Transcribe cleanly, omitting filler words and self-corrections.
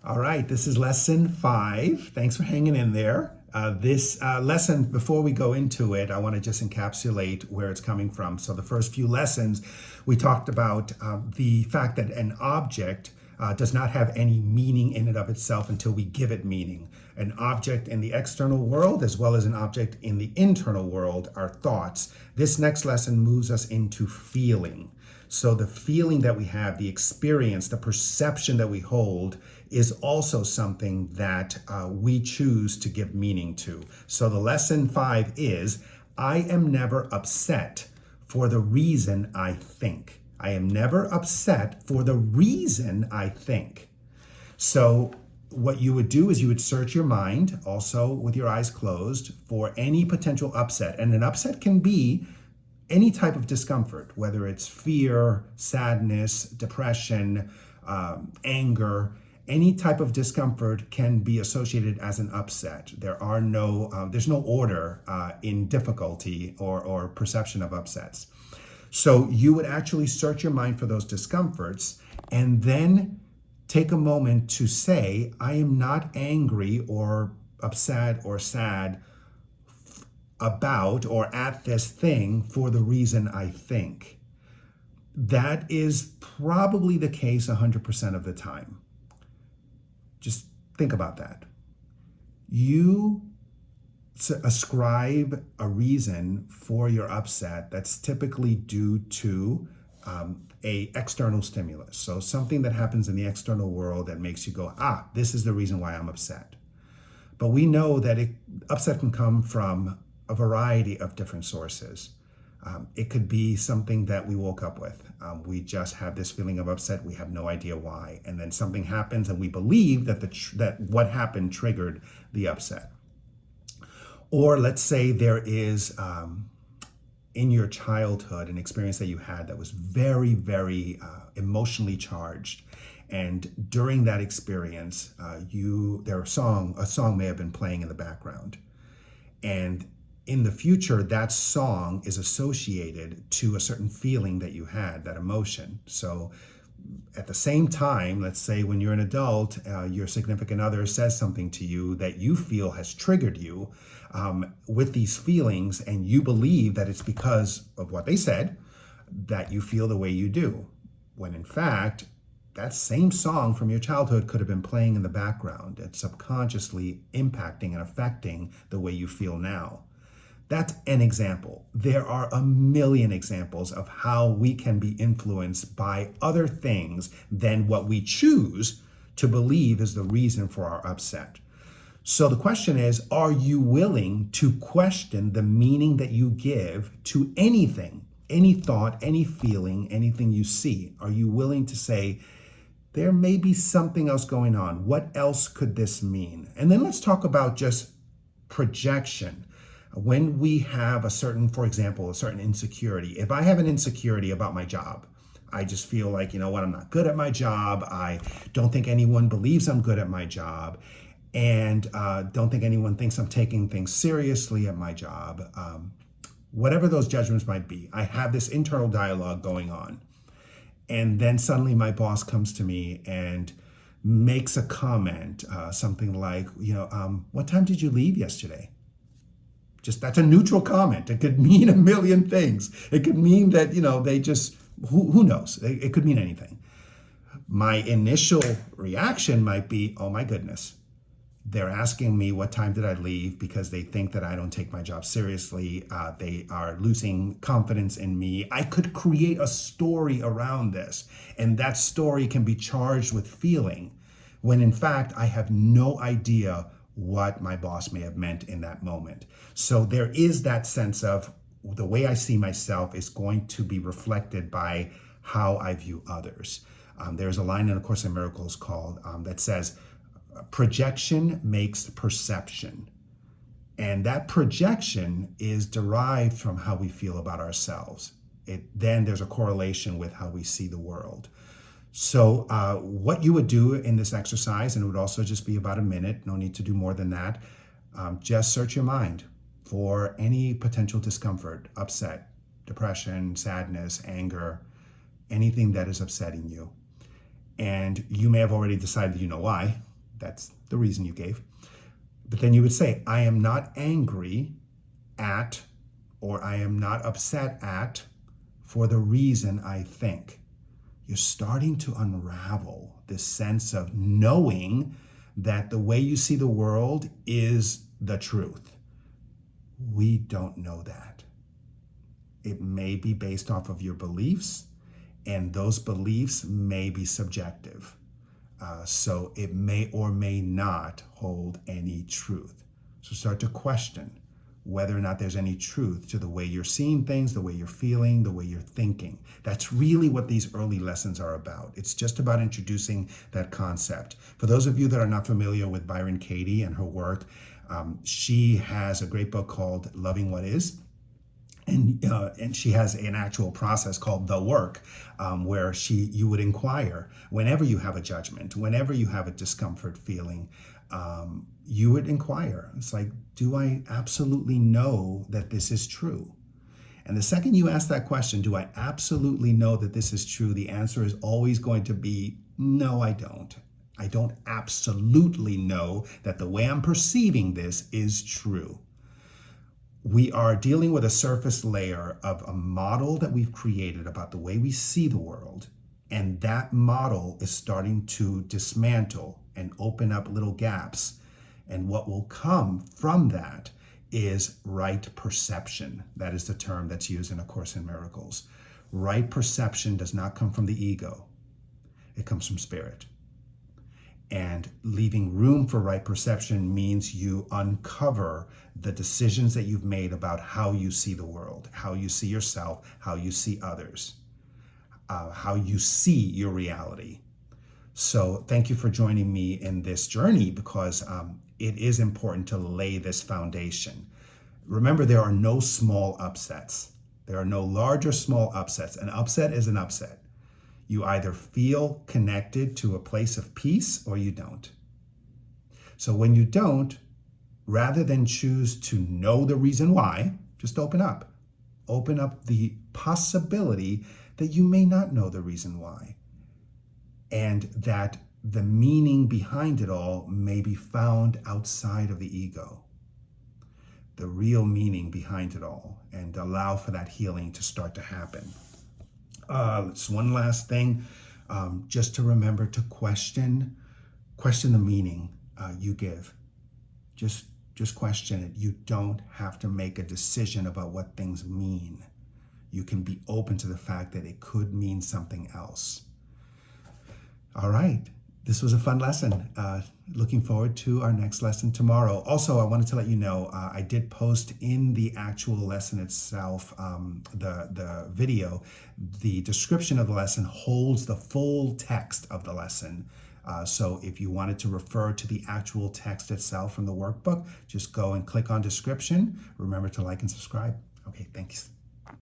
All right, this is lesson 5. Thanks for hanging in there. This lesson, before we go into it, I want to just encapsulate where it's coming from. So the first few lessons, we talked about the fact that an object does not have any meaning in and of itself until we give it meaning. An object in the external world, as well as an object in the internal world, are thoughts. This next lesson moves us into feeling. So the feeling that we have, the experience, the perception that we hold is also something that we choose to give meaning to. So the lesson 5 is, I am never upset for the reason I think. I am never upset for the reason I think. So what you would do is you would search your mind, also with your eyes closed, for any potential upset. And an upset can be any type of discomfort, whether it's fear, sadness, depression, anger. Any type of discomfort can be associated as an upset. There's no order in difficulty or perception of upsets. So you would actually search your mind for those discomforts and then take a moment to say, I am not angry or upset or sad about or at this thing for the reason I think. That is probably the case 100% of the time. Just think about that. You ascribe a reason for your upset that's typically due to a external stimulus. So something that happens in the external world that makes you go, this is the reason why I'm upset. But we know that upset can come from a variety of different sources. It could be something that we woke up with. We just have this feeling of upset. We have no idea why. And then something happens and we believe that what happened triggered the upset. Or let's say there is, in your childhood, an experience that you had that was very, very emotionally charged. And during that experience, a song may have been playing in the background. And in the future, that song is associated to a certain feeling that you had, that emotion. So at the same time, let's say when you're an adult, your significant other says something to you that you feel has triggered you with these feelings, and you believe that it's because of what they said that you feel the way you do. When in fact, that same song from your childhood could have been playing in the background and subconsciously impacting and affecting the way you feel now. That's an example. There are a million examples of how we can be influenced by other things than what we choose to believe is the reason for our upset. So the question is, are you willing to question the meaning that you give to anything, any thought, any feeling, anything you see? Are you willing to say, there may be something else going on. What else could this mean? And then let's talk about just projection. When we have for example, a certain insecurity. If I have an insecurity about my job, I just feel like, you know what, I'm not good at my job. I don't think anyone believes I'm good at my job. And don't think anyone thinks I'm taking things seriously at my job. Whatever those judgments might be, I have this internal dialogue going on. And then suddenly my boss comes to me and makes a comment, something like, what time did you leave yesterday? That's a neutral comment. It could mean a million things. It could mean that, they just, who knows? It could mean anything. My initial reaction might be, oh my goodness, they're asking me what time did I leave because they think that I don't take my job seriously. They are losing confidence in me. I could create a story around this, and that story can be charged with feeling, when in fact, I have no idea what my boss may have meant in that moment. So there is that sense of the way I see myself is going to be reflected by how I view others. There's a line in A Course in Miracles that says, projection makes perception. And that projection is derived from how we feel about ourselves. Then there's a correlation with how we see the world. So what you would do in this exercise, and it would also just be about a minute, no need to do more than that, just search your mind for any potential discomfort, upset, depression, sadness, anger, anything that is upsetting you. And you may have already decided you know why. That's the reason you gave. But then you would say, I am not angry at, or I am not upset at, for the reason I think. You're starting to unravel this sense of knowing that the way you see the world is the truth. We don't know that. It may be based off of your beliefs, and those beliefs may be subjective. So it may or may not hold any truth. So start to question whether or not there's any truth to the way you're seeing things, the way you're feeling, the way you're thinking. That's really what these early lessons are about. It's just about introducing that concept. For those of you that are not familiar with Byron Katie and her work, she has a great book called Loving What Is. And she has an actual process called the work, where you would inquire whenever you have a judgment, whenever you have a discomfort feeling, you would inquire. It's like, do I absolutely know that this is true? And the second you ask that question, do I absolutely know that this is true? The answer is always going to be, no, I don't. I don't absolutely know that the way I'm perceiving this is true. We are dealing with a surface layer of a model that we've created about the way we see the world. And that model is starting to dismantle and open up little gaps. And what will come from that is right perception. That is the term that's used in A Course in Miracles. Right perception does not come from the ego. It comes from spirit. And leaving room for right perception means you uncover the decisions that you've made about how you see the world, how you see yourself, how you see others, how you see your reality. So thank you for joining me in this journey, because it is important to lay this foundation. Remember, there are no small upsets. There are no large or small upsets. An upset is an upset. You either feel connected to a place of peace or you don't. So when you don't, rather than choose to know the reason why, just open up. Open up the possibility that you may not know the reason why, and that the meaning behind it all may be found outside of the ego. The real meaning behind it all, and allow for that healing to start to happen. Just one last thing, just to remember to question the meaning you give. Just question it. You don't have to make a decision about what things mean. You can be open to the fact that it could mean something else. All right. This was a fun lesson. Looking forward to our next lesson tomorrow. Also, I wanted to let you know, I did post in the actual lesson itself, the video, the description of the lesson holds the full text of the lesson. So if you wanted to refer to the actual text itself from the workbook, just go and click on description. Remember to like and subscribe. Okay, thanks.